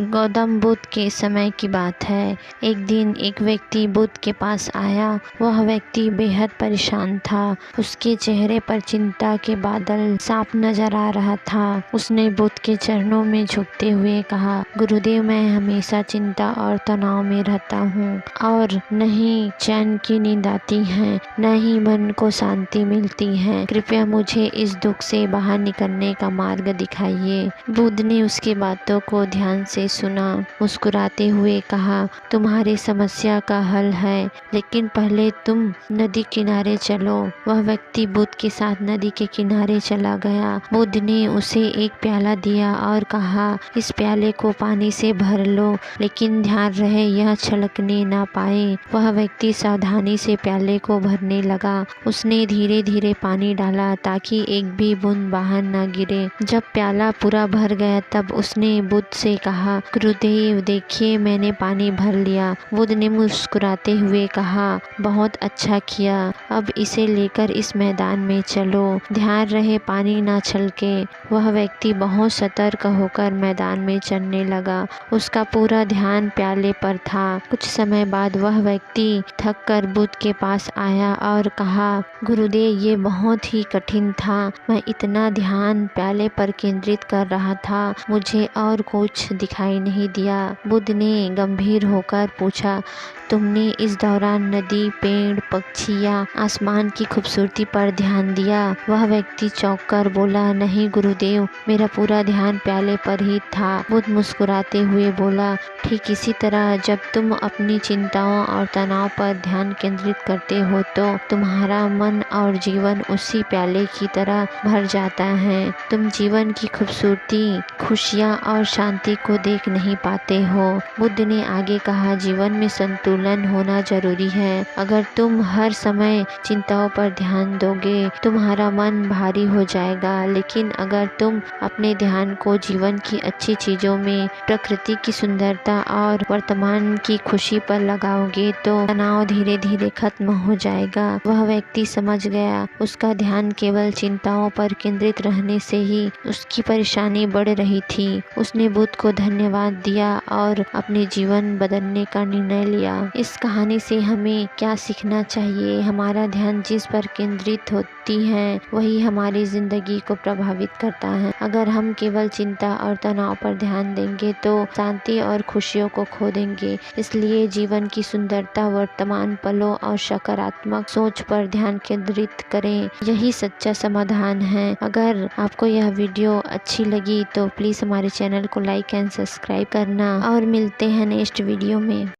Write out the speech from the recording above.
गौतम बुद्ध के समय की बात है। एक दिन एक व्यक्ति बुद्ध के पास आया। वह व्यक्ति बेहद परेशान था। उसके चेहरे पर चिंता के बादल साफ नजर आ रहा था। उसने बुद्ध के चरणों में झुकते हुए कहा, गुरुदेव, मैं हमेशा चिंता और तनाव में रहता हूँ और न ही चैन की नींद आती है, न ही मन को शांति मिलती है। कृपया मुझे इस दुख से बाहर निकलने का मार्ग दिखाइए। बुद्ध ने उसकी बातों को ध्यान से सुना। मुस्कुराते हुए कहा, तुम्हारी समस्या का हल है, लेकिन पहले तुम नदी किनारे चलो। वह व्यक्ति बुद्ध के साथ नदी के किनारे चला गया। बुद्ध ने उसे एक प्याला दिया और कहा, इस प्याले को पानी से भर लो, लेकिन ध्यान रहे यह छलकने ना पाए। वह व्यक्ति सावधानी से प्याले को भरने लगा। उसने धीरे धीरे पानी डाला ताकि एक भी बूंद बाहर न गिरे। जब प्याला पूरा भर गया तब उसने बुद्ध से कहा, गुरुदेव, देखिए मैंने पानी भर लिया। बुद्ध ने मुस्कुराते हुए कहा, बहुत अच्छा किया। अब इसे लेकर इस मैदान में चलो, ध्यान रहे पानी ना छलके। वह व्यक्ति बहुत सतर्क होकर मैदान में चलने लगा। उसका पूरा ध्यान प्याले पर था। कुछ समय बाद वह व्यक्ति थक कर बुद्ध के पास आया और कहा, गुरुदेव, ये बहुत ही कठिन था। मैं इतना ध्यान प्याले पर केंद्रित कर रहा था, मुझे और कुछ दिखाई नहीं दिया। बुद्ध ने गंभीर होकर पूछा, तुमने इस दौरान नदी, पेड़, पक्षी या आसमान की खूबसूरती पर ध्यान दिया? वह व्यक्ति चौंक कर बोला, नहीं गुरुदेव, मेरा पूरा ध्यान प्याले पर ही था। बुद्ध मुस्कुराते हुए बोला, ठीक इसी तरह जब तुम अपनी चिंताओं और तनाव पर ध्यान केंद्रित करते हो तो तुम्हारा मन और जीवन उसी प्याले की तरह भर जाता है। तुम जीवन की खूबसूरती, खुशियाँ और शांति को देख नहीं पाते हो। बुद्ध ने आगे कहा, जीवन में संतुलन होना जरूरी है। अगर तुम हर समय चिंताओं पर ध्यान दोगे, तुम्हारा मन भारी हो जाएगा, लेकिन अगर तुम अपने ध्यान को जीवन की अच्छी चीजों में, प्रकृति की सुंदरता और वर्तमान की खुशी पर लगाओगे तो तनाव धीरे धीरे खत्म हो जाएगा। वह व्यक्ति समझ गया, उसका ध्यान केवल चिंताओं पर केंद्रित रहने से ही उसकी परेशानी बढ़ रही थी। उसने बुद्ध को धन्यवाद दिया और अपने जीवन बदलने का निर्णय लिया। इस कहानी से हमें क्या सीखना चाहिए? हमारा ध्यान जिस पर केंद्रित होती है वही हमारी जिंदगी को प्रभावित करता है। अगर हम केवल चिंता और तनाव पर ध्यान देंगे तो शांति और खुशियों को खो देंगे। इसलिए जीवन की सुंदरता, वर्तमान पलों और सकारात्मक सोच पर ध्यान केंद्रित करें। यही सच्चा समाधान है। अगर आपको यह वीडियो अच्छी लगी तो प्लीज़ हमारे चैनल को लाइक एंड सब्सक्राइब करना और मिलते हैं नेक्स्ट वीडियो में।